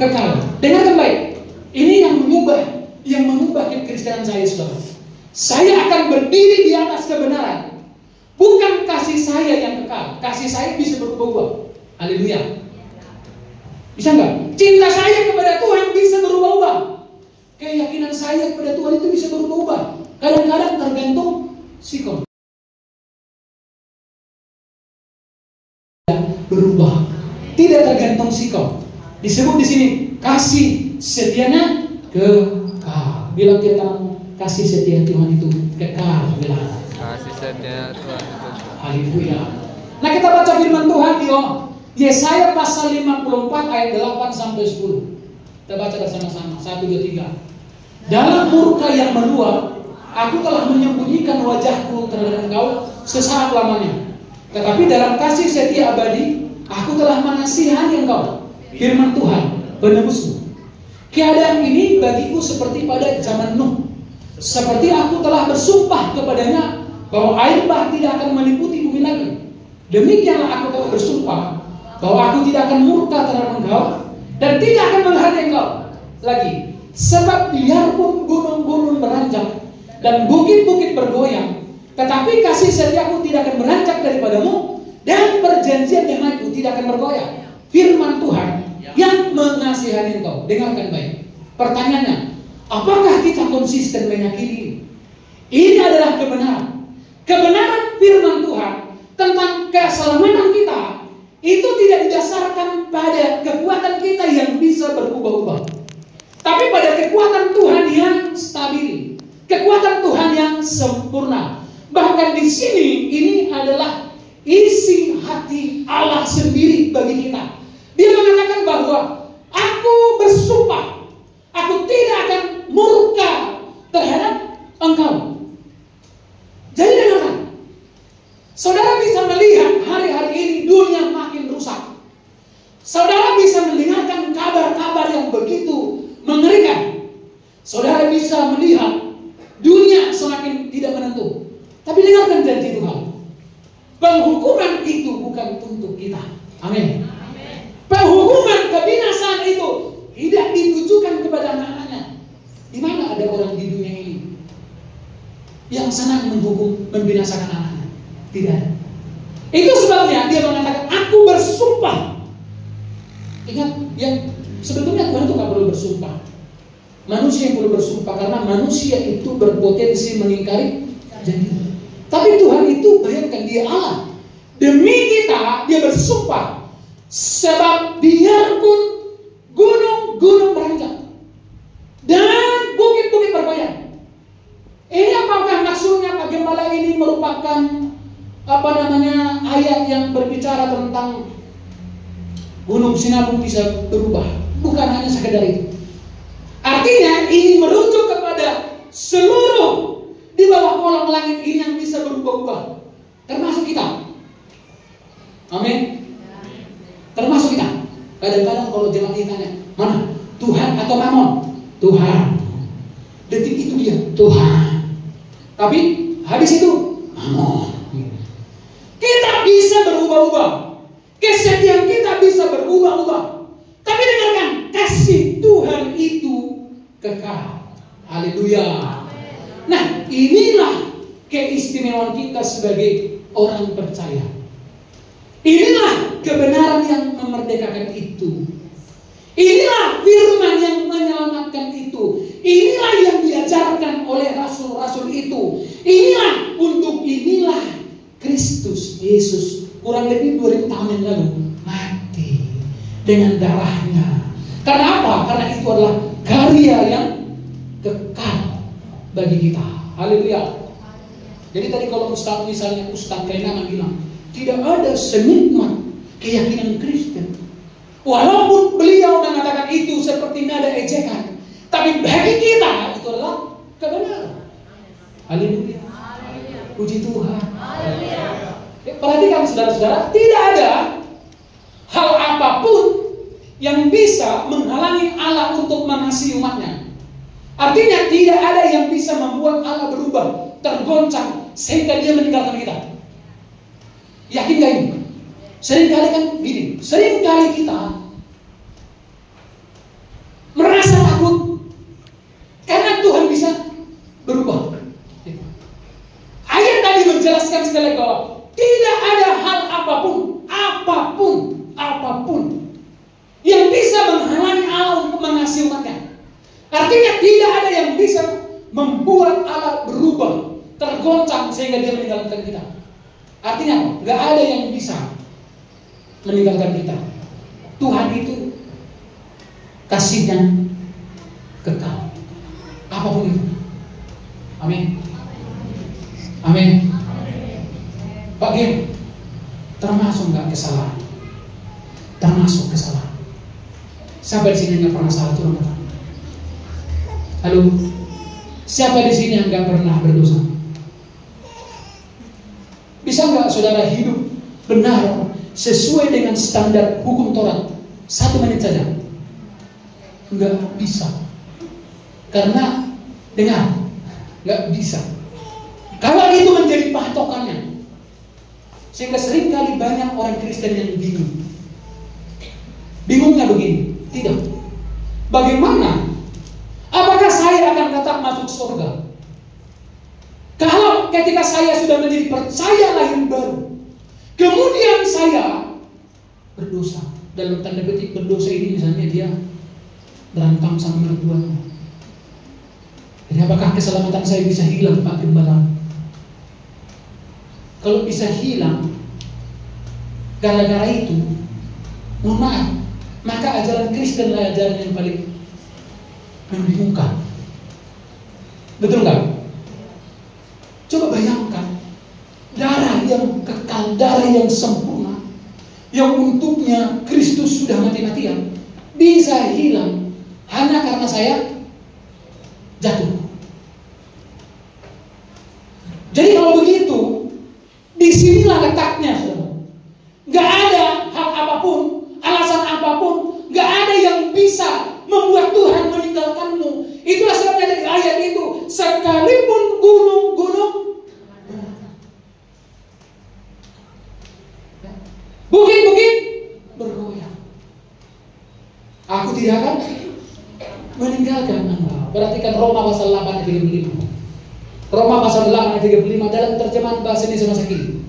kekal. Dengarkan baik. Ini yang mengubah kekristenan saya, saudara. Saya akan berdiri di atas kebenaran. Bukan kasih saya yang kekal. Kasih saya bisa berubah-ubah. Haleluya. Bisa nggak? Cinta saya kepada Tuhan bisa berubah-ubah. Keyakinan saya kepada Tuhan itu bisa berubah-ubah. Kadang-kadang tergantung sikap. Berubah. Tidak tergantung sikap. Disebut di sini kasih setianya kekal. Bilang kiri kananmu, kasih setia Tuhan itu kekal. Bilang. Kasih setia Tuhan itu. Haleluya. Nah, kita baca firman Tuhan di Yesaya pasal 54 ayat 8 sampai 10. Kita baca bersama-sama. 1, 2, 3. Dalam murka yang meluap, aku telah menyembunyikan wajahku terhadap engkau sesaat lamanya. Tetapi dalam kasih setia abadi, aku telah menasihani engkau. Firman Tuhan, penebusmu. Keadaan ini bagiku seperti pada zaman Nuh. Seperti aku telah bersumpah kepadanya bahwa air bah tidak akan meliputi bumi lagi. Demikianlah aku telah bersumpah bahwa aku tidak akan murka terhadap engkau dan tidak akan menghadang engkau lagi. Sebab biarpun gunung-gunung beranjak dan bukit-bukit bergoyang, tetapi kasih setiaku tidak akan beranjak daripadamu dan perjanjian damaiku tidak akan bergoyang. Firman Tuhan yang mengasihani engkau. Dengarkan baik. Pertanyaannya, apakah kita konsisten meyakini ini? Ini adalah kebenaran. Kebenaran firman Tuhan tentang keselamatan kita itu tidak didasarkan pada kekuatan kita yang bisa berubah-ubah, tapi pada kekuatan Tuhan yang stabil, kekuatan Tuhan yang sempurna. Bahkan di sini ini adalah isi hati Allah sendiri bagi kita. Dia mengatakan bahwa aku bersumpah, aku tidak akan murka terhadap engkau. Jadi dengarkan, saudara bisa melihat hari-hari ini dunia makin rusak. Saudara bisa mendengarkan kabar-kabar yang begitu mengerikan. Saudara bisa melihat dunia semakin tidak menentu. Tapi dengarkan janji Tuhan. Penghukuman itu bukan untuk kita. Amin. Penghukuman kebinasaan itu tidak ditujukan kepada anak-anaknya. Di mana ada orang di dunia ini yang senang menghukum, membinasakan anaknya? Tidak. Itu sebabnya dia mengatakan, aku bersumpah. Ingat, yang sebetulnya Tuhan itu gak perlu bersumpah. Manusia yang perlu bersumpah, karena manusia itu berpotensi mengingkari janji. Tapi Tuhan itu, bayangkan, dia Allah. Demi kita, dia bersumpah. Sebab biarpun gunung-gunung beranjak dan bukit-bukit bergoyang. Ini apakah maksudnya Pak Gembala ini merupakan ayat yang berbicara tentang Gunung Sinabung bisa berubah? Bukan hanya sekedar itu. Artinya ini merujuk kepada seluruh di bawah kolong langit ini yang bisa berubah-ubah, termasuk kita. Amin. Termasuk kita. Kadang-kadang kalau jemaat ditanya, mana? Tuhan atau Mammon? Tuhan. Detik itu dia, Tuhan. Tapi habis itu, Mammon. Kita bisa berubah-ubah. Kesetiaan kita bisa berubah-ubah. Tapi dengarkan, kasih Tuhan itu kekal. Haleluya. Nah, inilah keistimewaan kita sebagai orang percaya. Inilah kebenaran yang memerdekakan itu. Inilah firman yang menyelamatkan itu. Inilah yang diajarkan oleh rasul-rasul itu. Inilah Kristus Yesus kurang lebih 2000 tahun yang lalu mati dengan darahnya. Karena apa? Karena itu adalah karya yang kekal bagi kita. Haleluya. Jadi tadi kalau Ustaz Kainama bilang, tidak ada senikmat keyakinan Kristen. Walaupun beliau mengatakan itu seperti nada ejekan, tapi bagi kita itu adalah kebenaran. Haleluya. Puji Tuhan. Perhatikan saudara-saudara, tidak ada hal apapun yang bisa menghalangi Allah untuk mengasihi umatnya. Artinya tidak ada yang bisa membuat Allah berubah, tergoncang sehingga dia meninggalkan kita. Yakin gak ini? Seringkali kan gini, seringkali kita mengasihi umatnya. Artinya tidak ada yang bisa membuat Allah berubah, tergoncang sehingga dia meninggalkan kita. Artinya apa? Gak ada yang bisa meninggalkan kita. Tuhan itu kasihnya kekal, apapun itu. Amin. Amin. Pak Gem, termasuk nggak kesalahan? Termasuk kesalahan. Siapa di sini nggak pernah salah? Turun tangan. Halo, siapa di sini yang nggak pernah berdosa? Bisa nggak saudara hidup benar sesuai dengan standar hukum Taurat 1 menit saja? Nggak bisa. Karena dengar, nggak bisa. Kalau itu menjadi patokannya, sehingga seringkali banyak orang Kristen yang bingung. Bingungnya begini, tidak. Bagaimana? Apakah saya akan tetap masuk surga? Kalau ketika saya sudah menjadi percaya lahir baru, kemudian saya berdosa. Dalam tanda petik berdosa ini misalnya dia berantem sama mertuanya. Jadi apakah keselamatan saya bisa hilang, Pak Gembala? Kalau bisa hilang gara-gara itu, mohon maaf, maka ajaran Kristen adalah ajaran yang paling membingungkan. Betul nggak? Coba bayangkan darah yang kekal, darah yang sempurna, yang untuknya Kristus sudah mati-matian, bisa hilang hanya karena saya jatuh. Jadi kalau begitu, disinilah letaknya, saudara. Gak ada hal apapun, alasan apapun, gak ada yang bisa membuat Tuhan meninggalkanmu. Itulah sebabnya dari ayat itu, sekalipun gunung-gunung, bukit-bukit bergoyang, aku tidak akan meninggalkan Anda. Perhatikan Roma pasal 8 ayat 35. Roma pasal 8 ayat 35 dalam terjemahan bahasa Indonesia masa kini.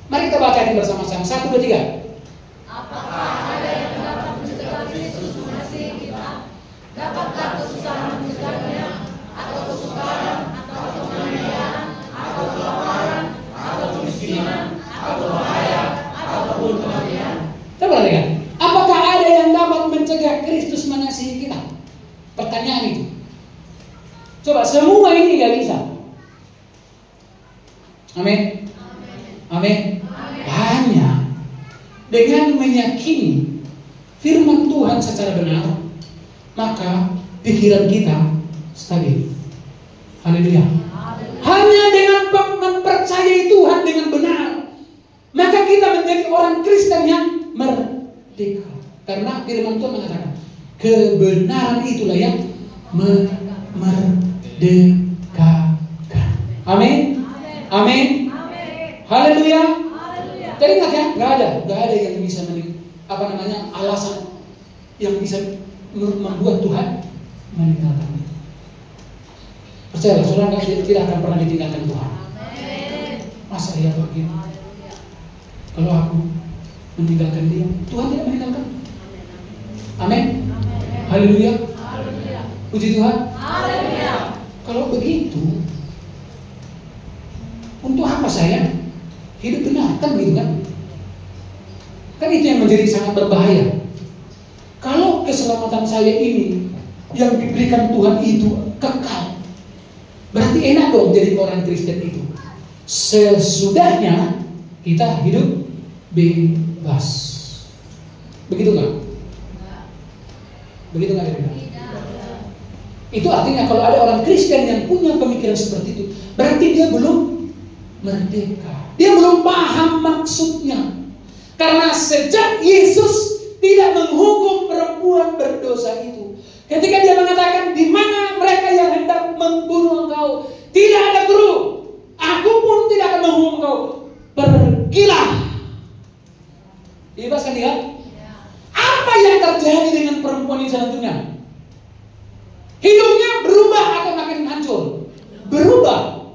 Mari kita baca ini bersama-sama. 1, 2, 3. Apakah ada yang dapat mencegah Kristus mengasihi kita? Dapatkah kesusahan mencegahnya? Atau kesukaran? Atau penganiayaan? Atau kelaparan? Atau kemiskinan? Atau bahaya? Ataupun kematian? Coba perhatikan. Apakah ada yang dapat mencegah Kristus mengasihi kita? Pertanyaan itu. Coba, semua ini gak bisa. Amin. Amin. Hanya dengan meyakini firman Tuhan secara benar, maka pikiran kita stabil. Haleluya. Hanya dengan mempercayai Tuhan dengan benar, maka kita menjadi orang Kristen yang merdeka. Karena firman Tuhan mengatakan, kebenaran itulah yang merdekakan. Amin. Amin. Haleluya. Jadi ingat ya, nggak ada yang bisa alasan yang bisa membuat Tuhan meninggalkan. Percayalah, saudara tidak akan pernah ditinggalkan Tuhan. Masa ya begini? Kalau aku meninggalkan dia, Tuhan tidak meninggalkan. Amin. Haleluya. Puji Tuhan. Haleluya. Kalau begitu, untuk apa saya hidup benar? Kan begitu kan? Kan itu yang menjadi sangat berbahaya. Kalau keselamatan saya ini yang diberikan Tuhan itu kekal, berarti enak dong jadi orang Kristen itu. Sesudahnya kita hidup bebas. Begitu nggak? Begitu nggak? Itu artinya kalau ada orang Kristen yang punya pemikiran seperti itu, berarti dia belum merdeka. Dia belum paham maksudnya. Karena sejak Yesus tidak menghukum perempuan berdosa itu, ketika dia mengatakan, di mana mereka yang hendak membunuh engkau, tidak ada guru, aku pun tidak akan menghukum engkau, pergilah. Dibebaskan dia. Apa yang terjadi dengan perempuan ini selanjutnya? Hidupnya berubah atau makin hancur? Berubah.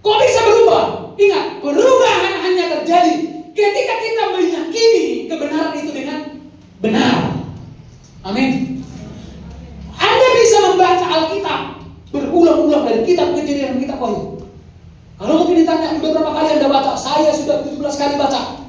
Kok bisa berubah? Ingat, perubahan hanya terjadi ketika kita meyakini kebenaran itu dengan benar. Amin. membaca Alkitab berulang-ulang dari kitab Kejadian dan kitab Wahyu. Kalau mungkin ditanya, udah berapa kali Anda baca? Saya sudah 17 kali baca.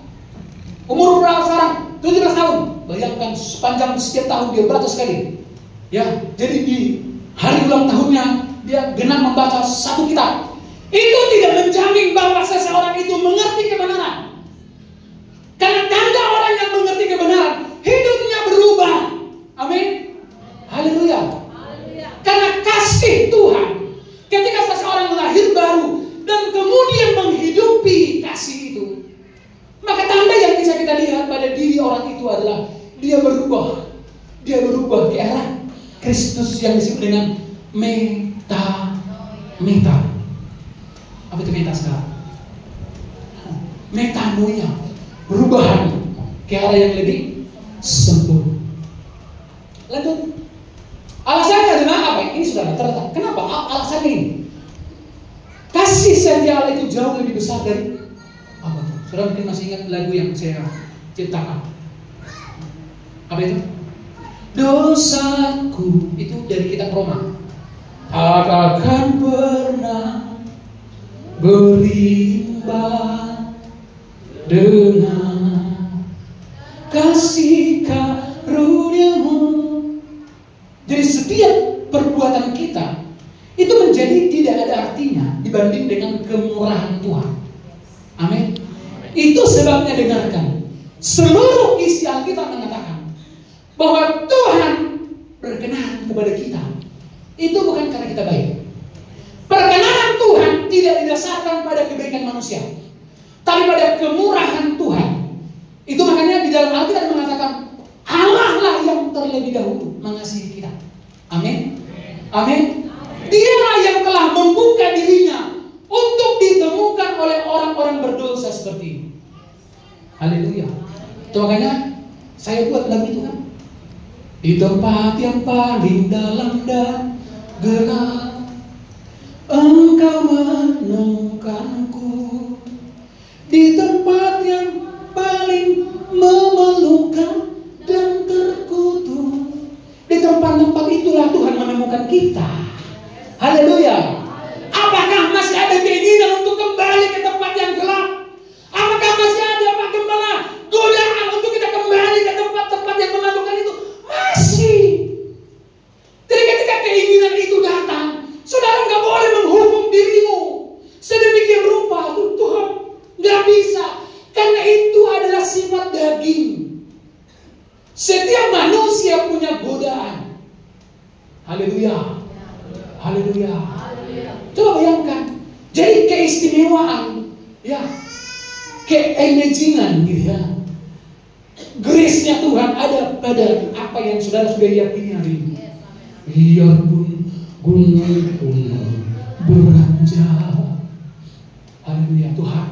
Umur berapa sekarang? 17 tahun. Bayangkan sepanjang setiap tahun dia baca sekali. Ya, jadi di hari ulang tahunnya dia genap membaca satu kitab. Itu tidak menjamin bahwa seseorang itu mengerti kebenaran. Karena tanda orang yang mengerti kebenaran, hidupnya berubah. Amin. Haleluya. Karena kasih Tuhan, ketika seseorang lahir baru dan kemudian menghidupi kasih itu, maka tanda yang bisa kita lihat pada diri orang itu adalah dia berubah. Dia berubah ke arah Kristus yang disebut dengan meta. Apa itu meta sekarang? Metanoia, perubahan ke arah yang lebih sempurna. Lanjut. Alasannya adalah apa? Ini sudah terletak. Kenapa? Alasannya ini. Kasih setia Allah itu jauh lebih besar dari apa? Saudara mungkin masih ingat lagu yang saya ciptakan. Apa itu? Dosaku, itu dari kitab Roma. Tak akan pernah berimbang dengan kasih karunia-Mu. Jadi setiap perbuatan kita itu menjadi tidak ada artinya dibanding dengan kemurahan Tuhan. Amin. Itu sebabnya dengarkan, seluruh isi Alkitab mengatakan bahwa Tuhan berkenan kepada kita. Itu bukan karena kita baik. Perkenanan Tuhan tidak didasarkan pada kebaikan manusia, tapi pada kemurahan Tuhan. Itu makanya di dalam Alkitab mengatakan Allah lah yang terlebih dahulu mengasihi kita. Amin. Amin. Dialah yang telah membuka dirinya untuk ditemukan oleh orang-orang berdosa seperti ini. Haleluya. Itu makanya saya buat lagu itu kan. Di tempat yang paling dalam dan gelap, Engkau menemukanku. Di tempat yang paling memalukan dan terkutuk, di tempat-tempat itulah Tuhan menemukan kita. Haleluya. Apakah masih ada keinginan untuk kembali ke tempat yang gelap? Apakah masih ada Pak Gembala godaan untuk kita kembali ke tempat-tempat yang memalukan itu? Masih. Jadi ketika keinginan itu datang, saudara nggak boleh menghukum dirimu sedemikian rupa. Tuhan nggak bisa, karena itu adalah sifat daging. Setiap manusia punya godaan. Haleluya. Haleluya. Coba bayangkan. Jadi keistimewaan, ya, keimajinan, gitu ya. Grace-nya Tuhan ada pada apa yang saudara sudah yakini hari ini. Biarpun gunung-gunung beranjak. Haleluya. Tuhan,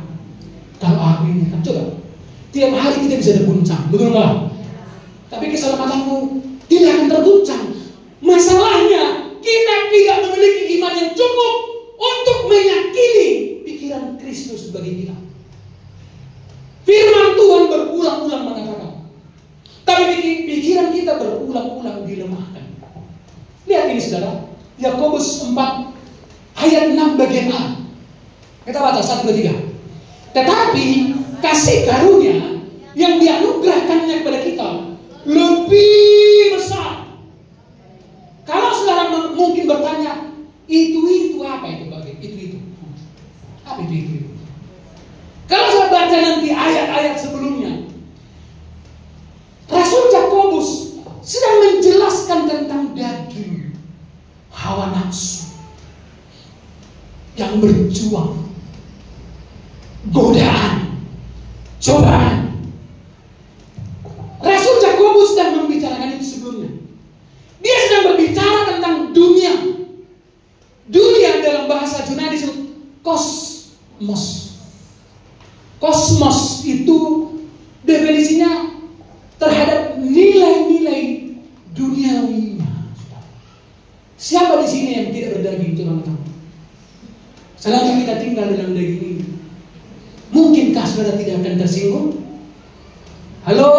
kalau aku ini kan, coba tiap hari kita bisa ada guncang, betul nggak? Tapi keselamatanmu tidak akan terguncang. Masalahnya kita tidak memiliki iman yang cukup untuk meyakini pikiran Kristus bagi kita. Firman Tuhan berulang-ulang mengatakan, tapi pikiran kita berulang-ulang dilemahkan. Lihat ini saudara, Yakobus 4 ayat 6 bagian A. Kita baca 1, 2, 3. Tetapi kasih karunia yang dianugerahkannya kepada kita lebih besar. Kalau saudara mungkin bertanya, itu apa itu Pak? Itu. Apa itu? Kalau saya baca nanti ayat-ayat sebelumnya, Rasul Yakobus sedang menjelaskan tentang daging, hawa nafsu yang berjuang, godaan, cobaan. Rasul Yakobus sedang membicarakan itu sebelumnya. Dia sedang berbicara tentang dunia. Dunia dalam bahasa Yunani disebut kosmos. Kosmos itu definisinya terhadap nilai-nilai duniawinya. Siapa di sini yang tidak berdaging, teman-teman? Selama kita tinggal dalam daging ini, mungkinkah saudara tidak akan tersinggung? Halo?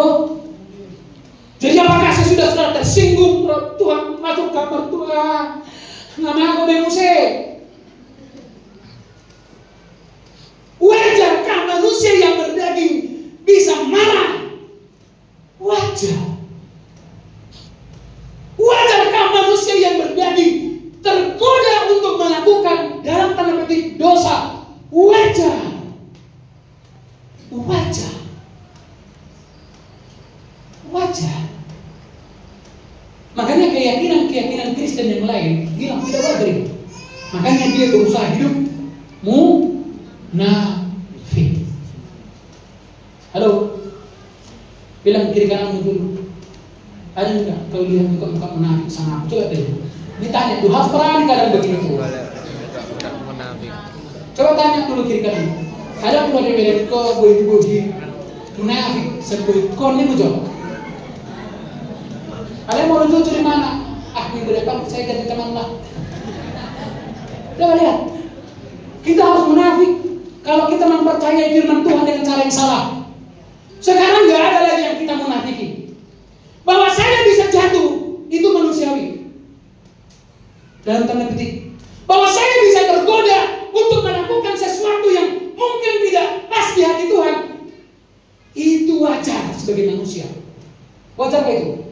Jadi apakah sesudah saudara tersinggung, Tuhan masuk kamar Tuhan. Nama aku musik. Wajarkah manusia yang berdaging bisa marah? Wajar. Wajarkah manusia yang berdaging tergoda untuk melakukan dalam tanda petik dosa? Wajar. Wajar. Wajar. Makanya keyakinan Kristen yang lain bilang tidak wajar itu. Makanya dia berusaha hidup munafik. Halo, bilang kiri kanan dulu. Ada enggak kau lihat muka munafik sama aku? Coba deh. Ditanya tuh, harus berani kadang begini tuh. Coba tanya dulu kiri kanan. Ada pun ada bilang kau boy munafik sebut kau ni mujur. Kalian mau lucu di mana? Minggu depan saya ganti teman lah. Coba lihat. Kita harus munafik kalau kita mempercayai firman Tuhan dengan cara yang salah. Sekarang nggak ada lagi yang kita munafiki. Bahwa saya bisa jatuh itu manusiawi. Dalam tanda petik. Bahwa saya bisa tergoda untuk melakukan sesuatu yang mungkin tidak pas di hati Tuhan. Itu wajar sebagai manusia. Wajar itu?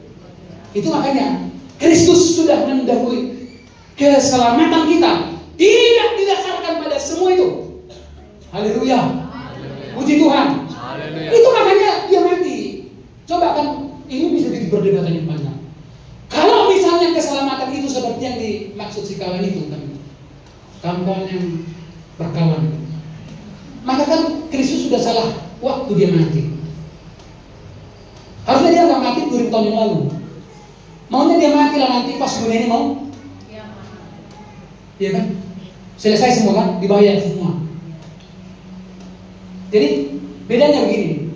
Itu makanya Kristus sudah mendahului keselamatan kita. Tidak didasarkan pada semua itu. Haleluya. Puji Tuhan. Haleluya. Itu makanya dia mati. Coba kan ini bisa jadi perdebatan yang panjang. Kalau misalnya keselamatan itu seperti yang dimaksud si kawan itu kan, kawan yang berkawan, maka kan Kristus sudah salah waktu dia mati. Harusnya dia nggak mati 2000 tahun yang lalu. Maunya dia mati lah nanti pas dunia ini mau. Iya kan? Selesai semua kan? Dibayar semua. Jadi bedanya begini.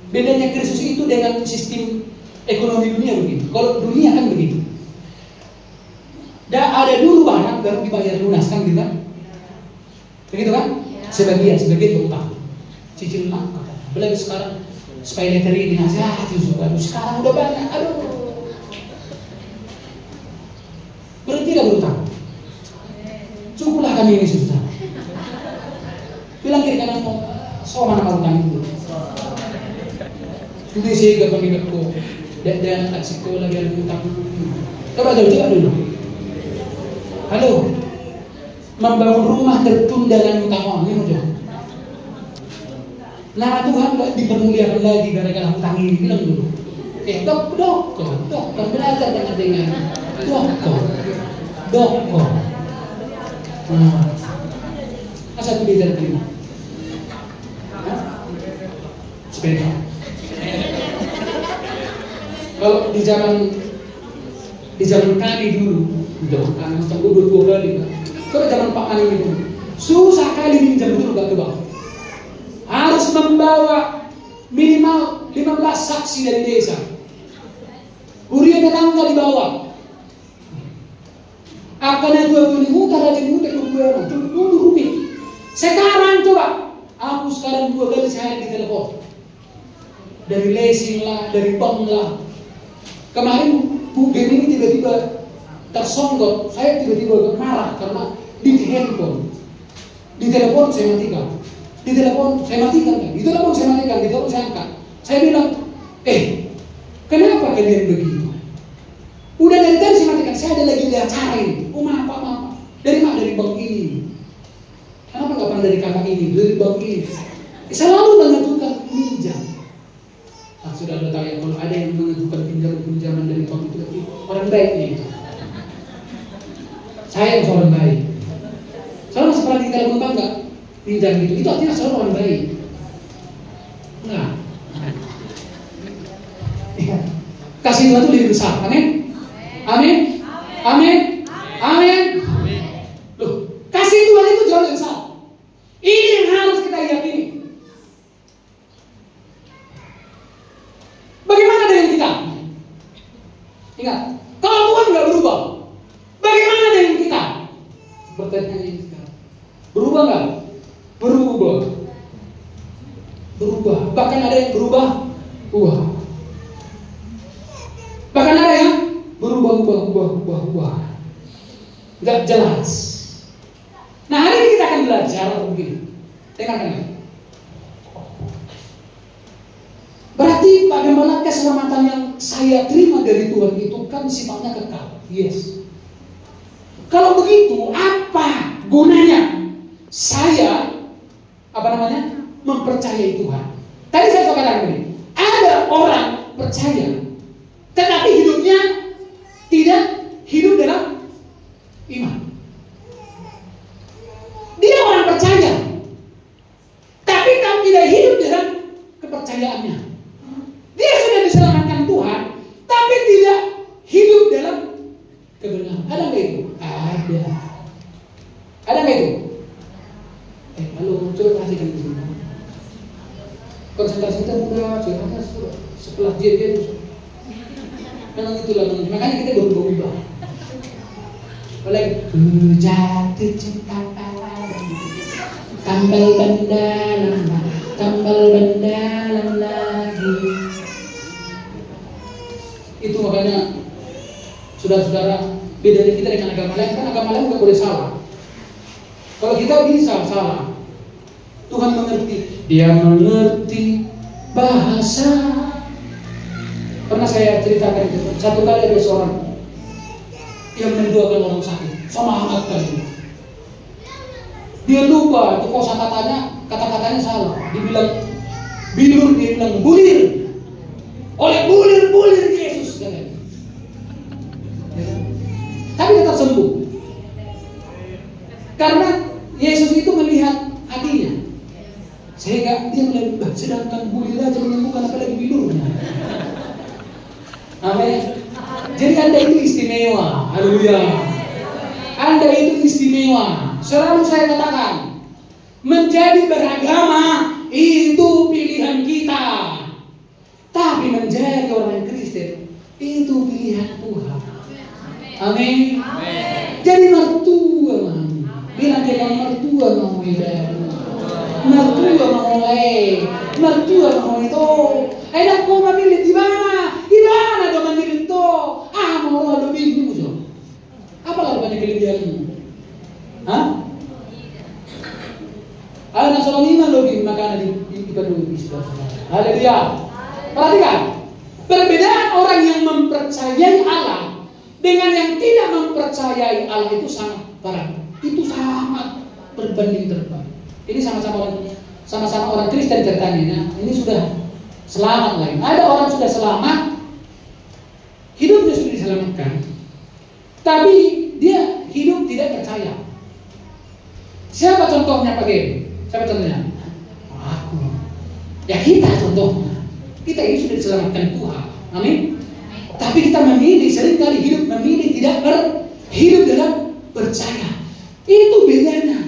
Bedanya Kristus itu dengan sistem ekonomi dunia begini. Kalau dunia kan begini. Ada dulu barang baru dibayar lunas kan gitu kan? Begitu kan? Sebagian berutang. Cicil lah. Belum sekarang supaya leteri dinasihati aduh sekarang udah banyak. Aduh. Berhentilah berutang. Cukuplah kami ini susah. Bilang kiri kanan so mana utang itu. Sudah sih gak pakai ko. Dan aksi ko lagi ada utang. Coba dulu. Halo. Membangun rumah tertunda dengan utang ini mudah. Nama Tuhan gak dipermuliakan lagi gara-gara utang ini. Bilang dulu. Dokter belajar dengan dokter. Masa itu dia terima? Sepeda. Kalau di zaman kami dulu, kami macam dua kali. Kalau zaman Pak Ani itu susah kali minjam dulu gak coba. Harus membawa minimal 15 saksi dari desa. Urian tetangga dibawa. Akan dua muka rajin muka dulu rumit. Sekarang coba, aku sekarang 2 kali sehari di telepon. Dari leasing lah, dari bank lah. Kemarin Bu Gem ini tiba-tiba tersonggok. Saya tiba-tiba marah karena di handphone, di telepon saya matikan. Di telepon saya matikan kan? Di telepon saya matikan, di telepon saya angkat. Saya bilang, kenapa kalian begitu? Udah dari tadi saya matikan, saya ada lagi di acara ini. Maaf. Dari mana? Dari bank ini. Kenapa nggak pernah dari kakak ini? Dari bank ini. Selalu mengajukan pinjam. Nah, sudah ada tahu ya, kalau ada yang mengajukan pinjaman dari bank itu orang baiknya itu. Saya yang seorang baik. Saya masih pernah di telepon bank nggak? Pinjam gitu, itu artinya selalu orang baik. Enggak. Kasih Tuhan itu lebih besar, amin? Amin? Amin? Amin? Loh, kasih Tuhan itu jauh lebih besar. Ini yang harus kita yakini. Bagaimana dengan kita? Ingat, kalau Tuhan nggak berubah, bagaimana dengan kita? Bertanya ini sekarang. Berubah nggak? Berubah. Bahkan ada yang berubah. Bahkan ada yang berubah. berubah-ubah, nggak jelas. Nah, hari ini kita akan belajar begini. Dengarkan ya. Berarti bagaimana keselamatan yang saya terima dari Tuhan itu kan sifatnya kekal. Yes. Kalau begitu, apa gunanya saya mempercayai Tuhan? Tadi saya katakan begini, ada orang percaya, tetapi hidupnya tidak hidup dalam iman. Dia orang percaya, tapi tidak hidup dalam kepercayaannya. Dia sudah diselamatkan Tuhan, tapi tidak hidup dalam kebenaran. Ada nggak itu? Ada. Ada nggak itu? Halo, coba perhatikan di sini. Konsentrasi kita mudah, karena setelah dia itu memang itulah, makanya kita berubah-ubah. Oleh jatuh cinta tambal bandalan lagi. Itu makanya saudara-saudara, bedanya kita dengan agama lain, kan agama lain nggak boleh salah. Kalau kita bisa salah, Tuhan mengerti. Dia mengerti bahasa. Pernah saya ceritakan itu. Satu kali ada seorang yang mendoakan orang sakit, sama hangat kali. Dia lupa itu kata-katanya salah. Dibilang bilur, dia bilang bulir. Oleh bulir Yesus katanya. Tapi tetap sembuh. Karena Yesus itu melihat hatinya. Sehingga dia melihat, sedangkan bulir aja menyembuhkan, apalagi bilurnya. Amin. Jadi Anda itu istimewa. Haleluya. Anda itu istimewa. Selalu saya katakan, menjadi beragama itu pilihan kita. Tapi menjadi orang Kristen itu pilihan Tuhan. Amin. Jadi mertua, bilang dia mertua mau hidup. Mertua mau itu. Kau memilih di mana? Di mana kau memilih itu? Mau roh lebih ini musuh. Apa lagi banyak kelebihanmu? Hah? Ada nasional lima logi makanan di Bandung di sebelah. Haleluya. Perhatikan, perbedaan orang yang mempercayai Allah dengan yang tidak mempercayai Allah itu sangat parah. Itu sangat berbanding terbalik. Ini sama-sama orang Kristen ceritanya. Ini sudah selamat lagi. Ada orang sudah selamat, hidupnya sudah diselamatkan, tapi dia hidup tidak percaya. Siapa contohnya Pak Gem? Siapa contohnya? Aku. Ya kita contohnya. Kita ini sudah diselamatkan Tuhan. Amin. Tapi kita memilih, seringkali memilih tidak hidup dalam percaya. Itu bedanya.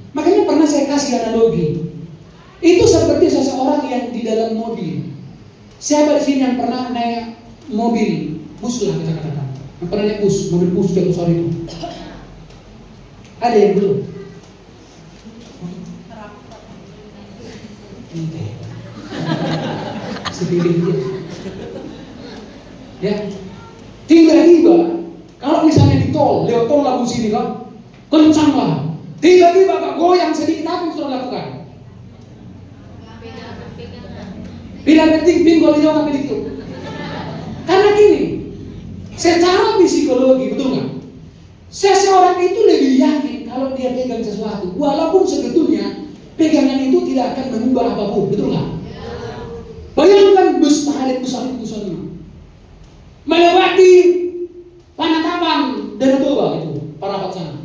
Makanya pernah saya kasih analogi. Itu seperti seseorang yang di dalam mobil. Siapa di sini yang pernah naik mobil bus lah kita katakan? Yang pernah naik bus, mobil bus jatuh sore itu? Ada yang belum? Sepilih dia. Ya, tiba-tiba kalau misalnya di tol, lewat tol lagu sini kan, kencang lah. Tiba-tiba agak goyang sedikit, apa yang sudah lakukan? Bila penting pinggol ini orang pilih itu. Karena gini, secara psikologi, betul nggak? Seseorang itu lebih yakin kalau dia pegang sesuatu, walaupun sebetulnya pegangan itu tidak akan mengubah apapun, betul nggak? Bayangkan bus pahalit besar melewati Panatapan dan Toba itu, Parapat sana.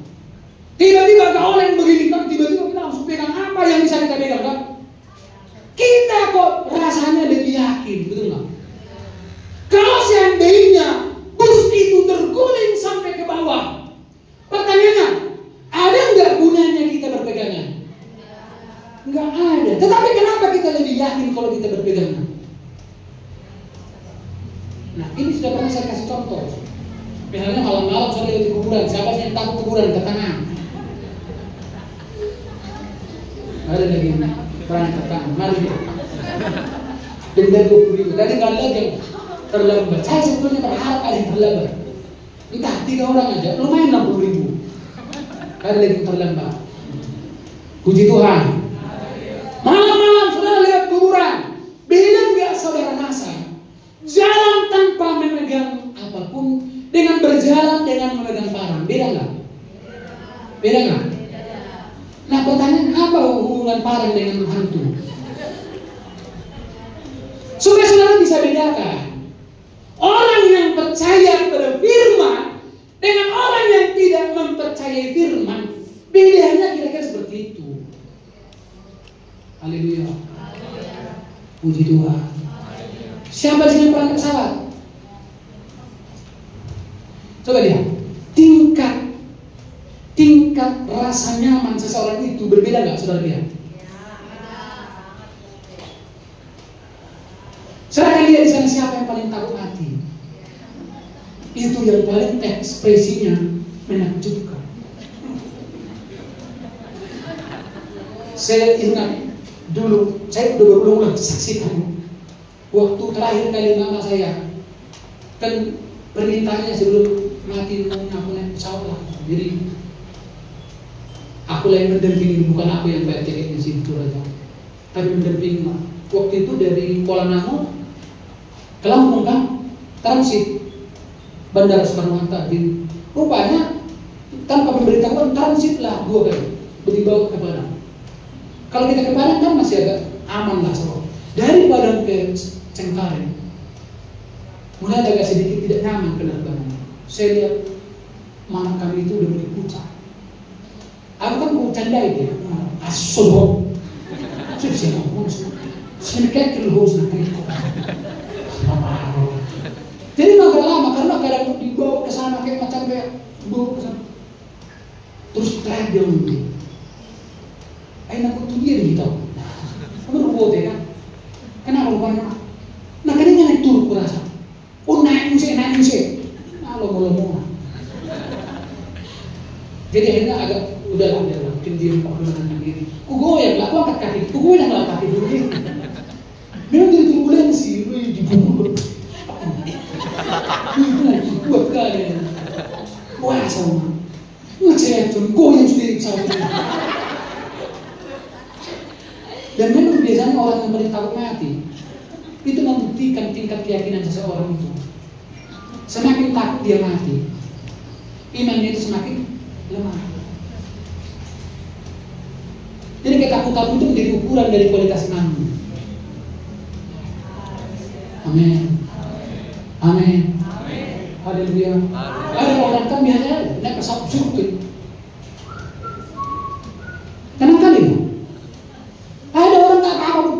Tiba-tiba agak oleng begini kan, tiba-tiba kita langsung pegang apa yang bisa kita pegang kan? Kita kok rasanya lebih yakin, betul nggak? Kalau seandainya bus itu terguling sampai ke bawah, pertanyaannya, ada nggak gunanya kita berpegangan? Nggak ada. Tetapi kenapa kita lebih yakin kalau kita berpegangan? Nah, ini sudah pernah saya kasih contoh. Misalnya malam-malam saya lewat kuburan, siapa sih yang takut kuburan ke tangan? Ada lagi perang ke tangan, mari dia. Denda 20.000. Tadi nggak lagi yang terlambat. Saya sebetulnya berharap ada yang terlambat. Entah 3 orang aja, lumayan 60.000. Ada lagi yang terlambat. Puji Tuhan. Malam-malam sudah lihat kuburan. Beda nggak saudara rasa? Jalan tanpa memegang apapun dengan berjalan dengan memegang parang. Beda nggak? Beda nggak? Nah, pertanyaan apa hubungan parang dengan hantu? Supaya saudara bisa bedakan orang yang percaya kepada firman dengan orang yang tidak mempercayai firman, bedanya kira-kira seperti itu. Haleluya. Puji Tuhan. Siapa sih yang pernah naik pesawat? Coba lihat. Tingkat rasa nyaman seseorang itu berbeda nggak, saudara lihat? Saya lihat di sana siapa yang paling takut mati. Itu yang paling ekspresinya menakjubkan. Saya ingat dulu, saya udah berulang-ulang saksikan waktu terakhir kali mama saya kan permintaannya sebelum mati mau aku naik pesawat lah. Jadi aku yang mendampingi, bukan aku yang bayar tiketnya situ aja, tapi mendampingi. Waktu itu dari Kuala Namu ke Lampung kan, transit Bandara Soekarno-Hatta. Rupanya tanpa pemberitahuan transit lah 2 kali dibawa ke Padang. Kalau kita ke Padang kan masih agak aman lah soal. Dari Padang ke Cengkareng mulai agak sedikit tidak nyaman penerbangan. Saya lihat mama kami itu udah mulai pucat. Aku kan mau candai dia, asal saya ngomong, saya kayak kelihos nanti. Jadi agak lama karena kadang dibawa ke sana kayak macam kayak dibawa ke sana. Terus terakhir dia ngomong, aku tuh dia gitu. Kamu rubuh deh kan? Kenapa rupanya? Nah kadang naik turun kurasa. Oh naik musik. Lama-lama. Jadi akhirnya agak udahlah mungkin dia menenangkan diri. Kugoyang lah, aku angkat kaki. Kugoyang lah kaki dulu dia. Memang jadi turbulensi, dibungkul. Itu lagi kuat kali. Wah sama. Ngecetun, goyang sendiri pesawat ini. Dan memang biasanya orang yang paling takut mati itu membuktikan tingkat keyakinan seseorang itu. Semakin takut dia mati, imannya itu semakin lemah. Jadi ketakutan itu menjadi ukuran dari kualitas imanmu. Amin. Amin. Haleluya. Ada orang kan biasanya naik pesawat sirkuit. Kenapa kali itu? Ada orang tak tahu.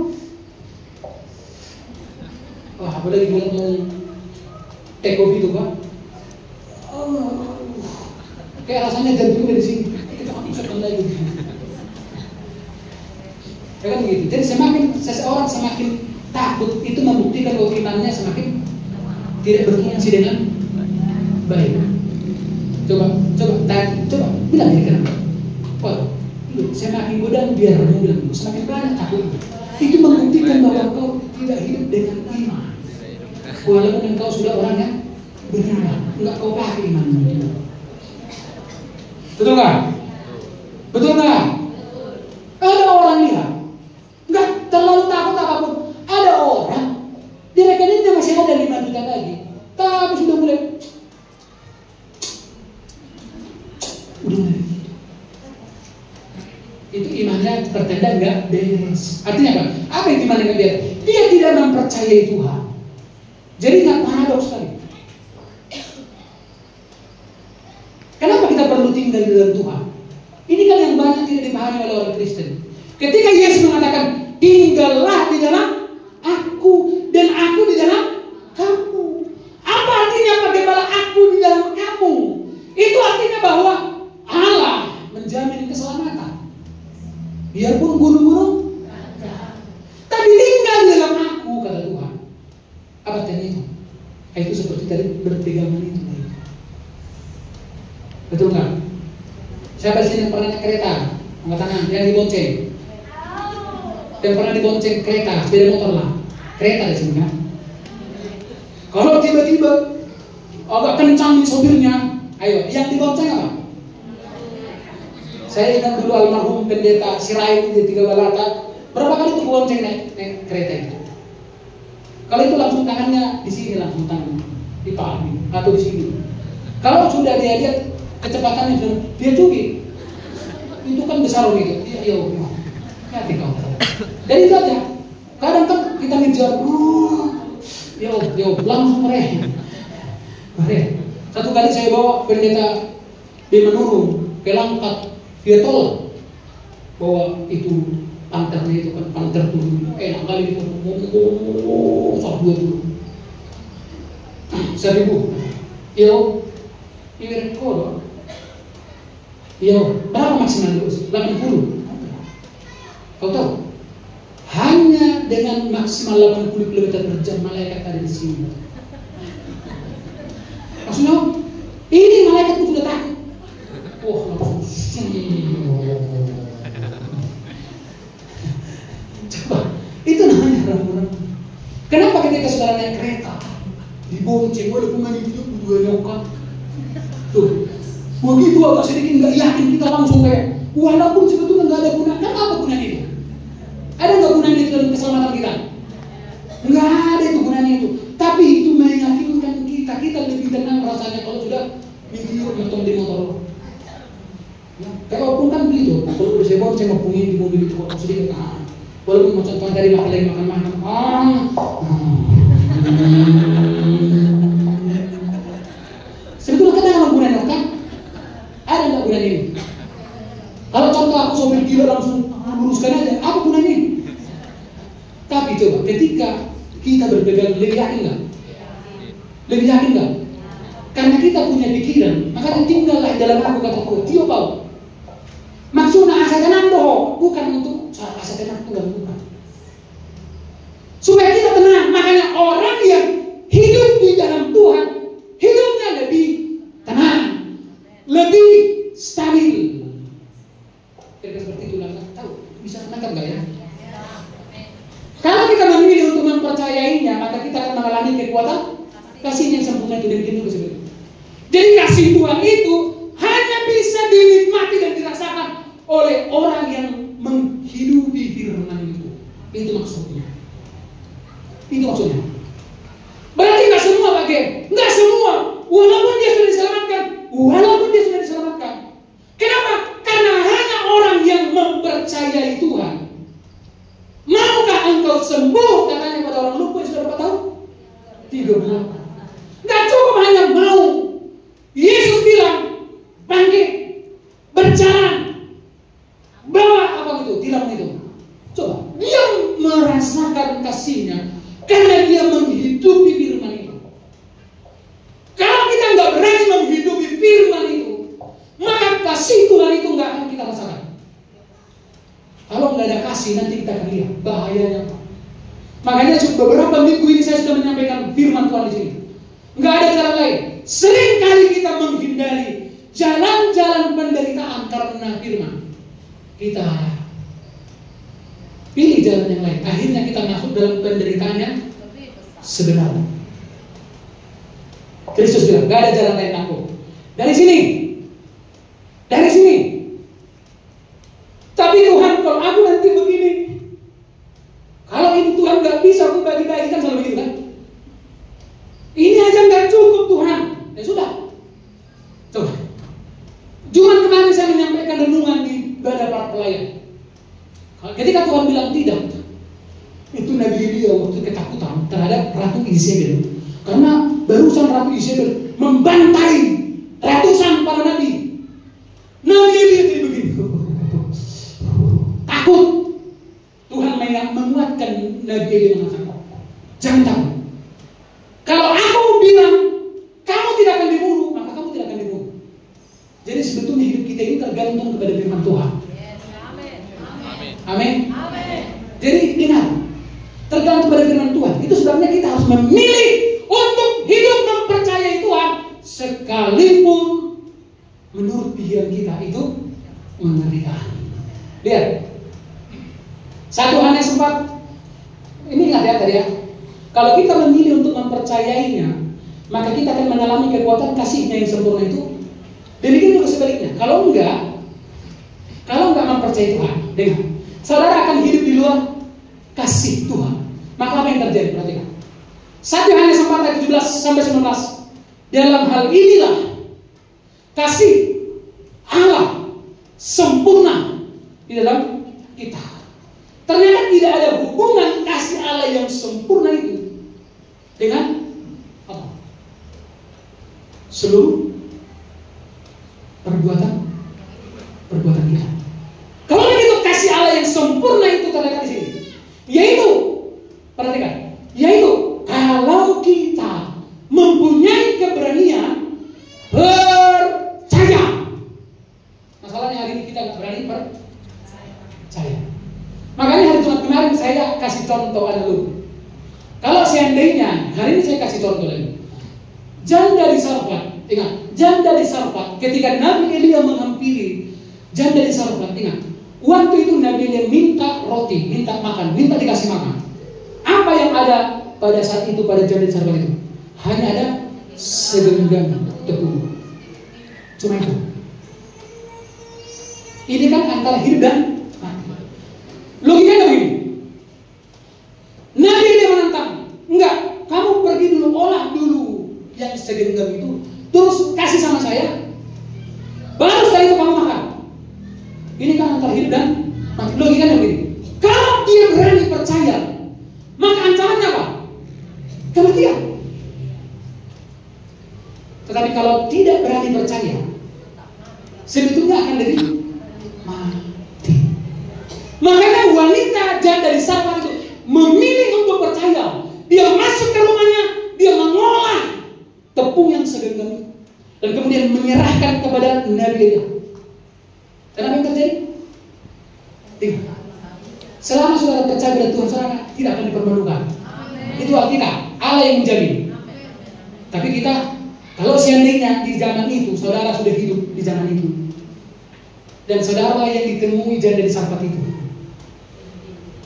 Wah, apalagi bilang mau take off itu kan? Kayak rasanya jantung dari sini. Kita akan lagi. Ya kan begitu. Jadi semakin seseorang semakin takut itu membuktikan bahwa imannya semakin tidak berfungsi dengan baik. Coba bilang diri kenapa? Wah, semakin godaan biar kamu bilang semakin banyak takut. Itu membuktikan bahwa kau tidak hidup dengan iman. Walaupun engkau sudah orang yang beriman, enggak kau pakai imanmu. Betul nggak? Betul nggak? Ada orang lihat nggak terlalu takut apapun. Ada orang di rekeningnya masih ada 5 juta lagi, tapi sudah mulai itu imannya tertenda nggak beres. Artinya apa? Apa yang imannya nggak beres? Dia tidak mempercayai Tuhan. Jadi nggak paradoks sekali. Kenapa kita perlu tinggal di dalam Tuhan? Ini kan yang banyak tidak dipahami oleh orang Kristen. Ketika Yesus mengatakan tinggallah di dalam aku dan aku di dalam kamu. Apa artinya bagaimana aku di dalam kamu? Itu artinya bahwa Allah menjamin keselamatan. Biarpun gunung-gunung, tapi tinggal di dalam aku, kata Tuhan. Apa artinya itu? Itu seperti tadi berpegangan itu. Betul nggak? Siapa di sini yang pernah naik kereta? Angkat tangan. Yang dibonceng? Yang pernah dibonceng kereta, sepeda motor lah. Kereta di sini kan? Kalau tiba-tiba agak kencang nih sopirnya, ayo, yang dibonceng apa? Saya ingat dulu almarhum pendeta Sirait di Tiga Balata, berapa kali tuh bonceng naik kereta itu? Kalau itu langsung tangannya di sini, langsung tangan di paha atau di sini. Kalau sudah dia lihat kecepatannya, dia curi. Itu kan besar gitu. Iya, hati kau. Jadi itu aja. Kadang kan kita ngejar, langsung mereh. Satu kali saya bawa pendeta di Menurung ke Langkat, dia tolak bahwa itu panternya itu kan panter turun, enak kali itu, sok 1.000. Iwir kodo. Berapa maksimal itu? 80. Kau tahu? Hanya dengan maksimal 80 km per jam malaikat ada di sini. Maksudnya, ini malaikat pun sudah takut. Langsung. Coba, itu namanya rambu-rambu. Kenapa ketika saudara naik kereta dibonceng, walaupun itu juga nyokap. Tuh, begitu agak sedikit nggak yakin kita langsung kayak, walaupun sebetulnya nggak ada gunanya. Kan apa gunanya itu? Ada nggak gunanya itu dalam keselamatan kita? Nggak ada itu gunanya itu. Tapi itu meyakinkan kita lebih tenang rasanya kalau sudah video nonton di motor. Ya, kalaupun kan begitu, kalau udah saya bonceng ngepungin di mobil itu kok sedikit. Walaupun mau contoh tadi makan. Sebetulnya kan ada gunanya kan? Ada nggak gunanya ini? Kalau contoh aku sopir gila langsung luruskan aja, apa gunanya ini? Tapi coba ketika kita berpegang, lebih yakin nggak? Lebih yakin nggak? Karena kita punya pikiran, maka tinggallah dalam aku kataku, Tio Pau. Maksudnya asa tenang doh, bukan untuk asa tenang itu bukan. Supaya kita tenang, makanya orang yang hidup di dalam Tuhan, hidupnya lebih tenang, lebih stabil. Kira-kira seperti itu lah, tahu bisa menangkap nggak ya? Kalau kita memilih untuk mempercayainya, maka kita akan mengalami kekuatan kasih yang sempurna itu demikian juga sebenarnya. Jadi kasih Tuhan itu hanya bisa dinikmati dan dirasakan oleh orang yang menghidupi firman itu. Itu maksudnya. Itu maksudnya. Berarti nggak semua pakai, nggak semua. Walaupun dia sudah diselamatkan. Kenapa? Karena hanya orang yang mempercayai Tuhan. Maukah engkau sembuh? Katanya pada orang lumpuh yang sudah berapa tahun? 3 bulan. Nggak cukup hanya mau. Yesus bilang, bangkit, berjalan, bawa apa itu, tilam itu. Coba, dia merasakan kasihnya karena dia menghidupi firman itu. Kalau kita nggak berani menghidupi firman itu, maka kasih Tuhan itu nggak akan kita rasakan. Kalau nggak ada kasih, nanti kita akan lihat bahayanya. Makanya beberapa minggu ini saya sudah menyampaikan firman Tuhan di sini. Nggak ada cara lain. Seringkali kita menghindari jalan-jalan penderitaan karena firman. Kita pilih jalan yang lain. Akhirnya kita masuk dalam penderitaan yang sebenarnya. Kristus bilang, nggak ada jalan lain aku. Dari sini. Tapi Tuhan, kalau aku nanti begini, kalau ini Tuhan nggak bisa aku bagi-bagi, kan selalu begitu kan? Ini aja nggak cukup Tuhan. Ya sudah. Coba. Jumat kemarin saya menyampaikan renungan di ibadah para pelayan. Ketika Tuhan bilang tidak, itu Nabi Elia waktu ketakutan terhadap Ratu Izebel. Karena barusan Ratu Izebel membantai ratusan para nabi. Nabi Elia jadi begini. Takut. Tuhan menguatkan Nabi Elia mengatakan, jangan takut. Kalau aku bilang kamu tidak akan dibunuh, maka kamu tidak akan dibunuh. Jadi sebetulnya hidup kita ini tergantung kepada firman Tuhan. Amin. Jadi ingat, tergantung pada firman Tuhan. Itu sebabnya kita harus memilih untuk hidup mempercayai Tuhan, sekalipun menurut pikiran kita itu mengerikan. Lihat, 1 Yohanes 4. Ini ingat ya tadi ya. Kalau kita memilih untuk mempercayainya, maka kita akan mengalami kekuatan kasihnya yang sempurna itu. Demikian juga sebaliknya. Kalau enggak mempercayai Tuhan, dengar, saudara akan hidup di luar kasih Tuhan. Maka apa yang terjadi? Perhatikan. 1 Yohanes 4 ayat 17-19. Dalam hal inilah kasih Allah sempurna di dalam kita. Ternyata tidak ada hubungan kasih Allah yang sempurna itu dengan apa? Seluruh perbuatan kita. Kalau begitu kasih Allah yang sempurna itu terlihat di sini, yaitu, perhatikan, yaitu kalau kita mempunyai keberanian percaya. Masalahnya hari ini kita nggak berani percaya. Makanya hari Jumat kemarin saya kasih contoh analogi. Kalau seandainya hari ini saya kasih contoh lagi, janda di Sarfat, ingat, janda di Sarfat ketika Nabi Elia menghampiri janda di Sarfat, ingat, waktu itu Nabi Elia minta roti, minta makan, minta dikasih makan. Apa yang ada pada saat itu pada janda di Sarfat itu? Hanya ada segenggam tepung. Cuma itu. Ini kan antara hidup dan mati. Logikanya begini. Nabi dia menantang, enggak, kamu pergi dulu, olah dulu yang segenggam itu, terus kasih sama saya, baru setelah itu kamu makan. Ini kan antara hidup dan mati. Logikanya begini. Kalau dia berani percaya, maka ancamannya apa? Kematian. Tetapi kalau tidak berani percaya, sebetulnya akan lebih mati. Makanya wanita janda di Sarfat itu memilih untuk percaya. Dia masuk ke rumahnya, dia mengolah tepung yang segenggam itu, dan kemudian menyerahkan kepada Nabi Elia. Dan apa yang terjadi? Tinggal. Selama saudara percaya pada Tuhan, saudara tidak akan dipermalukan. Itu artinya Allah yang menjamin. Tapi kita, kalau seandainya di zaman itu saudara sudah hidup di zaman itu, dan saudara yang ditemui janda di Sarfat itu,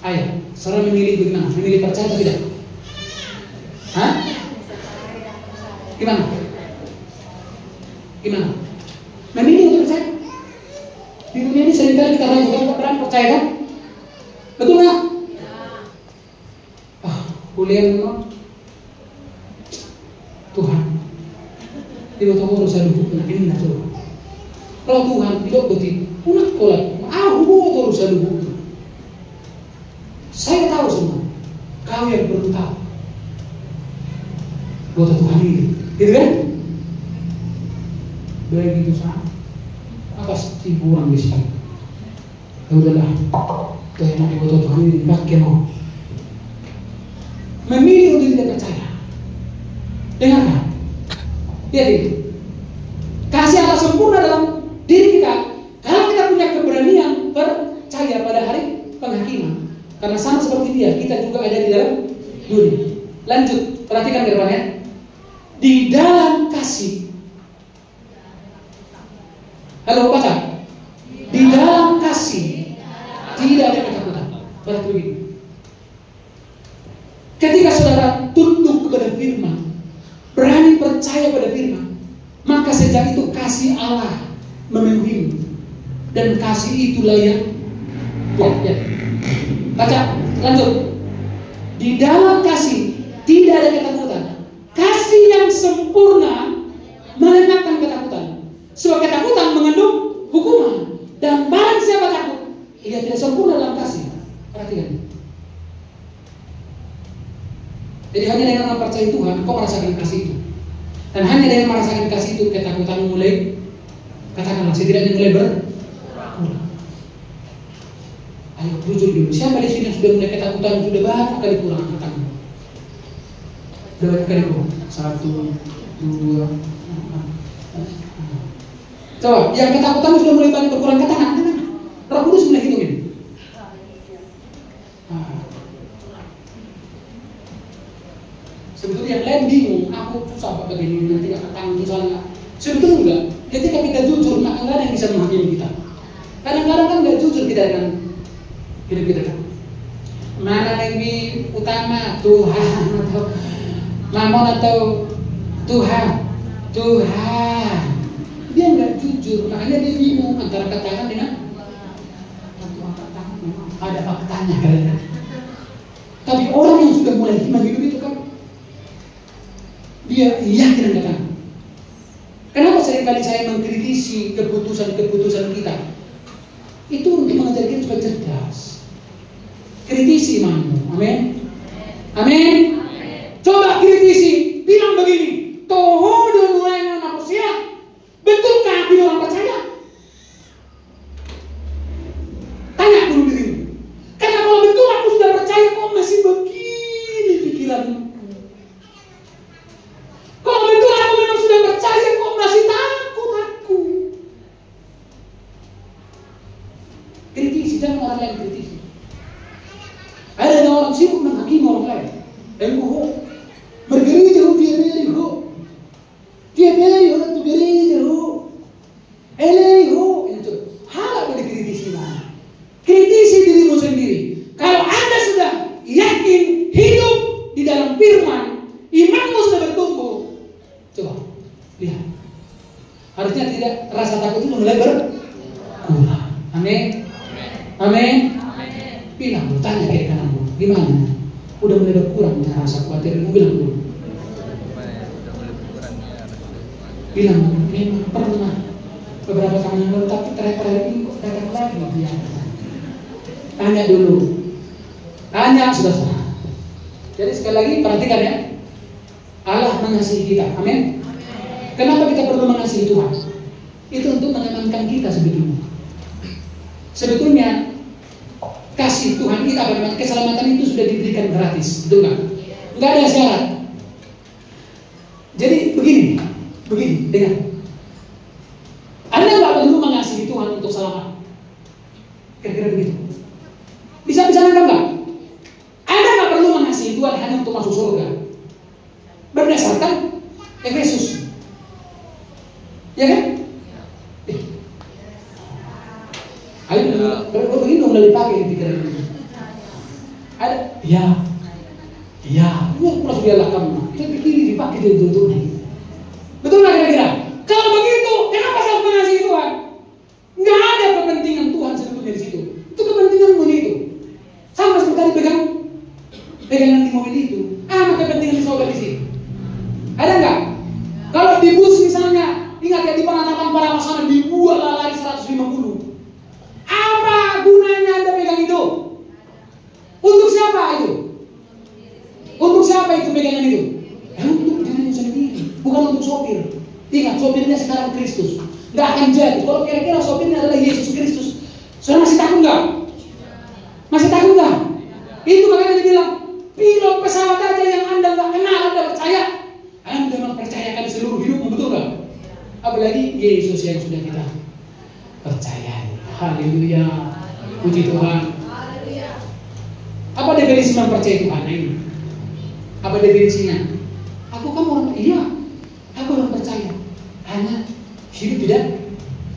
ayo, saudara memilih bagaimana? Memilih percaya atau tidak? Hah? Gimana? Memilih untuk percaya? Di dunia ini seringkali kita ragukan berani percaya kan? Betul nggak? Kuliah Tuhan, tiba-tiba harus ada hukum ini tuh. Kalau Tuhan tidak betul, unak kolak, harus ada hukum. Saya tahu semua, kau yang perlu tahu. Buat Tuhan ini, gitu kan? Begitu sama, pasti buang di sini. Ya udahlah, Tuhan buat Tuhan ini pakai mau. Memilih untuk tidak percaya. Dengarkan. Jadi, kasih Allah sempurna dalam diri kita. Kalau kita punya keberanian percaya pada hari penghakiman, karena sama seperti dia, kita juga ada di dalam dunia. Lanjut, perhatikan ke depannya. Di dalam kasih. Halo, baca. Di dalam kasih tidak ada ketakutan. Berarti begini. Ketika saudara tunduk kepada firman, berani percaya pada firman, maka sejak itu kasih Allah memenuhimu, dan kasih itulah yang baca, lanjut. Di dalam kasih tidak ada ketakutan. Kasih yang sempurna melenyapkan ketakutan. Sebab ketakutan mengandung hukuman, dan barang siapa takut, ia tidak sempurna dalam kasih. Perhatikan. Jadi hanya dengan mempercayai Tuhan, kau merasakan kasih itu. Dan hanya dengan merasakan kasih itu, ketakutan mulai, katakanlah, setidaknya mulai berkurang. Ayo jujur dulu, siapa di sini yang sudah mulai ketakutan sudah banyak kali kurang? Katakan. Sudah banyak kali kurang. 1, 2. Coba, yang ketakutan sudah mulai banyak berkurang, katakan. Roh Kudus mulai hitungin. Sebetulnya yang lain bingung, aku susah Pak begini, nanti akan tanggung soalnya. Sebetulnya enggak, ketika kita jujur, maka enggak ada yang bisa menghakimi kita. Kadang-kadang kan enggak jujur kita dengan hidup kita kan. Mana yang utama, Tuhan atau mamon atau Tuhan. Dia nggak jujur, makanya dia bingung antara katakan dengan ada faktanya kan. Tapi orang yang sudah mulai iman hidup itu kan dia yakin dan katakan. Kenapa seringkali saya mengkritisi keputusan kita? Itu untuk mengajar kita supaya cerdas. Kritisi imanmu, amin. Amin. Coba kritisi, bilang begini, Toho dan mulai manusia, betulkah aku orang percaya? Tanya dulu dirimu. Karena kalau betul aku sudah percaya, kok masih begini pikiranmu? Kalau betul aku memang sudah percaya, kok masih takut aku? Kritisi, jangan orang lain kritisi. Ada orang sibuk menghakimi orang lain. Bergereja dia beri orang tu gereja itu hal boleh kritisi mana? Kritisi dirimu sendiri. Kalau Anda sudah yakin hidup di dalam firman, imanmu sudah bertumbuh, coba lihat. Harusnya tidak rasa takut itu mulai berkurang. Amin. Amin. Bilang, tanya kiri kananmu, gimana? Udah mulai berkurang ya rasa khawatirmu, bilang dulu. Bilang, memang pernah beberapa tahun yang lalu, tapi terakhir ini kok datang lagi dia. Tanya dulu. Tanya sudah salah. Jadi sekali lagi perhatikan ya. Allah mengasihi kita. Amin. Kenapa kita perlu mengasihi Tuhan? Itu untuk menyenangkan kita sebetulnya. Sebetulnya kasih Tuhan kita, keselamatan itu sudah diberikan gratis, betul nggak? Nggak ada syarat. Jadi begini, dengar. Anda nggak perlu mengasihi Tuhan untuk selamat. Kira-kira begitu. Bisa nangkap nggak? Anda nggak perlu mengasihi Tuhan hanya untuk masuk surga. Berdasarkan Efesus, ya kan? Ayo, begini dong udah dipakai di pikiran ini. Ada, ya, ini kurang biarlah kamu. Itu pikir dipakai di untuknya. Betul nggak kira-kira? Kalau begitu, kenapa saya mengasihi Tuhan? Nggak ada kepentingan Tuhan sebetulnya di situ. Itu kepentinganmu itu. Sama seperti pegangan di mobil itu. Apa kepentingan di sobat di sini? Ada nggak? Kalau di bus misalnya, ingat ya di penatapan para pasangan dibuat lari 150. Apa gunanya Anda pegang itu? Untuk siapa itu? Untuk siapa itu pegangan itu? Untuk dirimu sendiri, bukan untuk sopir. Ingat, sopirnya sekarang Kristus. Nggak akan jadi. Kalau kira-kira sopirnya adalah Yesus Kristus, saudara masih takut nggak? Masih takut nggak? Itu makanya dibilang, pilot pesawat aja yang Anda nggak kenal, Anda percaya. Anda mempercayakan seluruh hidupmu, betul nggak? Apalagi Yesus yang sudah kita percayai. Haleluya, puji Tuhan. Apa definisi mempercayai Tuhan ini? Apa definisinya? Aku kan orang, iya, aku orang percaya. Anak hidup tidak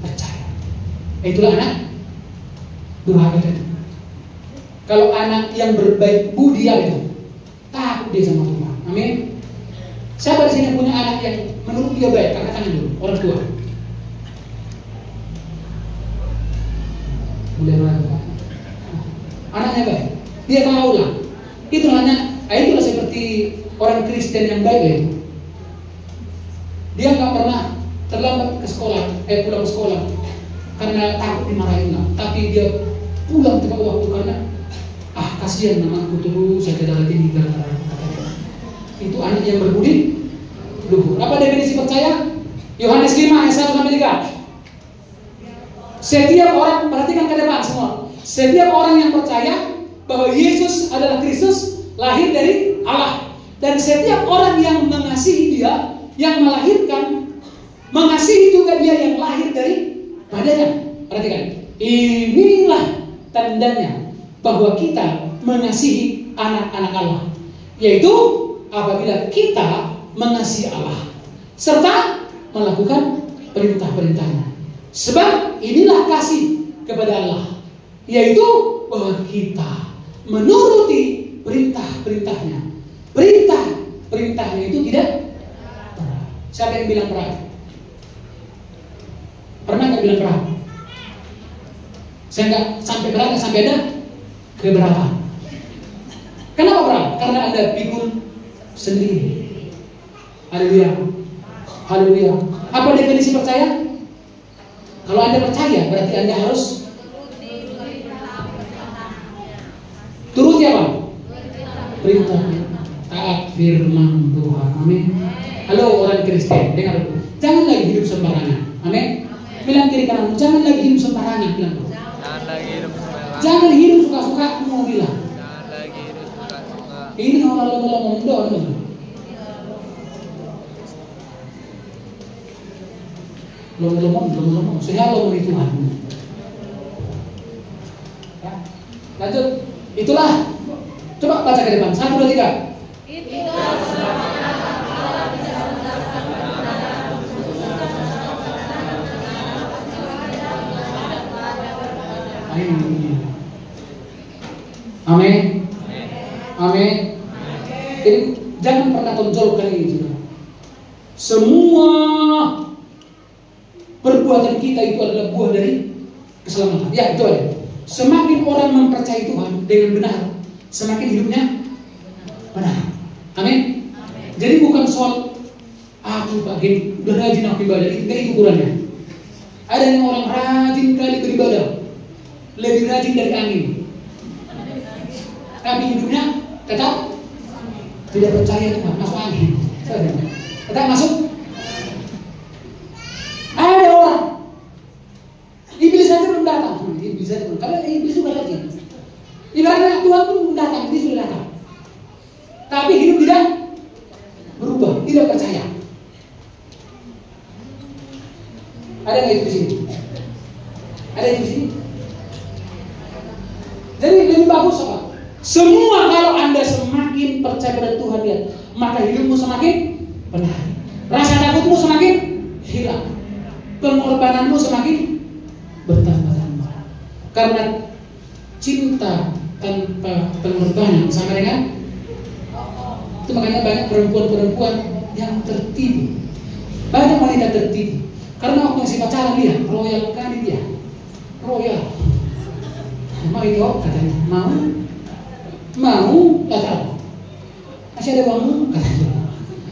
percaya. Itulah anak durhaka itu. Kalau anak yang berbaik budi itu takut dia sama Tuhan. Amin. Siapa di sini punya anak yang menurut dia baik? Angkat tangan dulu, orang tua. Mulai melakukan. Anaknya baik, dia tahu lah. Itulah seperti orang Kristen yang baik itu. Dia nggak pernah terlambat ke sekolah, pulang ke sekolah karena takut dimarahin lah. Tapi dia pulang tepat waktu karena kasihan namaku terus saya darah tinggi gara-gara. Itu anak yang berbudi luhur. Apa definisi percaya? Yohanes 5 ayat 1 sampai 3. Setiap orang, perhatikan ke depan semua. Setiap orang yang percaya bahwa Yesus adalah Kristus, lahir dari Allah. Dan setiap orang yang mengasihi dia, yang melahirkan, mengasihi juga dia yang lahir dari padanya. Perhatikan, inilah tandanya bahwa kita mengasihi anak-anak Allah, yaitu apabila kita mengasihi Allah serta melakukan perintah-perintahnya. Sebab inilah kasih kepada Allah, yaitu bahwa kita menuruti perintahnya. Perintahnya itu tidak berat. Siapa yang bilang berat? Pernah nggak bilang berat? Saya nggak sampai berat, nggak sampai ada keberatan. Kenapa berat? Karena Anda pikul sendiri. Haleluya. Haleluya. Apa definisi percaya? Kalau Anda percaya, berarti Anda harus turuti apa? Perintahnya. Taat firman Tuhan. Amin. Halo orang Kristen, dengar dulu. Jangan lagi hidup sembarangan. Amin. Bilang kiri kanan, jangan lagi hidup sembarangan. Bilang dulu. Jangan lagi hidup sembarangan. Jangan hidup suka-suka. Mau bilang. Jangan lagi hidup suka-suka. Ini orang ngomong doang. Belum. Saya lo dari Tuhan. Ya. Lanjut. Itulah. Coba baca ke depan. 1, 2, 3. Amin. Amin. Jadi jangan pernah tonjolkan ini juga. Semua perbuatan kita itu adalah buah dari keselamatan. Ya, itu aja. Semakin orang mempercayai Tuhan dengan benar, semakin hidupnya benar. Amin. Jadi bukan soal aku pagi udah rajin aku ibadah, itu ukurannya. Ada yang orang rajin kali beribadah, lebih rajin dari angin, tapi hidupnya tetap tidak percaya Tuhan, masuk angin. Tetap masuk. Ada orang iblis saja belum datang, karena iblis sudah rajin. Ibaratnya Tuhan pun belum datang, iblis sudah datang. Tapi hidup tidak berubah, tidak percaya. Ada nggak itu di sini? Ada itu di sini? Jadi lebih bagus apa? Semua kalau Anda semakin percaya pada Tuhan, lihat, maka hidupmu semakin benar. Rasa takutmu semakin hilang. Pengorbananmu semakin bertambah-tambah. Karena cinta tanpa pengorbanan sama dengan itu, makanya banyak perempuan-perempuan yang tertipu. Banyak wanita tertipu. Karena waktu masih pacaran dia, royal kali dia. Royal. Mau itu katanya, mau kata. Masih ada uangmu katanya.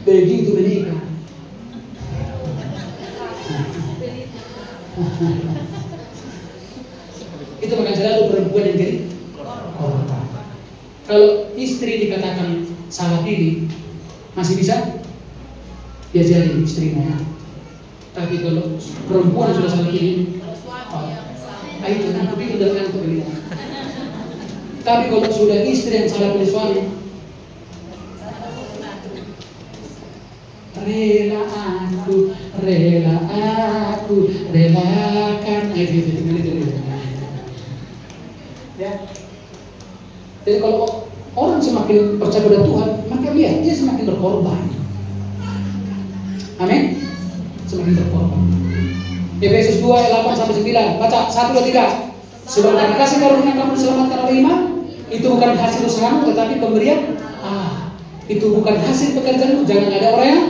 Begitu menikah. Itu makanya selalu perempuan yang jadi korban. Kalau istri dikatakan salah pilih, masih bisa dia jadi istrinya. Tapi kalau perempuan sudah salah pilih, itu nanti pikir udah ngantuk ini. Tapi kalau sudah istri yang salah pilih suami, rela aku relakan itu. Ya. Jadi kalau orang semakin percaya pada Tuhan, maka dia semakin berkorban. Amin. Semakin berkorban. Efesus 2 ayat 8-9. Baca 1, 2, 3. Sebab karena kasih karunia kamu diselamatkan oleh iman, itu bukan hasil usahamu tetapi pemberian Allah. Itu bukan hasil pekerjaanmu. Jangan ada orang yang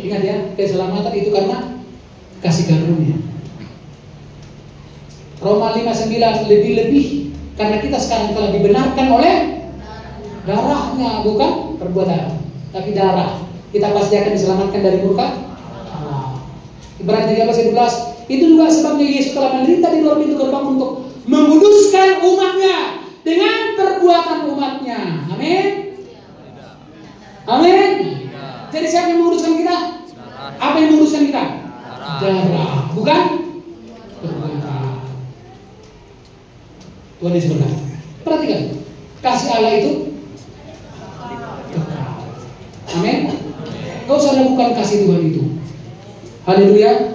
ingat ya, keselamatan itu karena kasih karunia. Roma 5:9, lebih-lebih karena kita sekarang telah dibenarkan oleh darahnya, bukan perbuatan, tapi darah. Kita pasti akan diselamatkan dari murka Allah. Ibrani 13:12, itu juga sebabnya Yesus telah menderita di luar pintu gerbang untuk menguduskan umatnya dengan perbuatan umatnya. Amin. Amin. Jadi siapa yang menguduskan kita? Apa yang menguduskan kita? Darah, bukan perbuatan. Tuhan Yesus berkata. Perhatikan, kasih Allah itu kekal. Amin. Kau usah lakukan kasih Tuhan itu. Haleluya.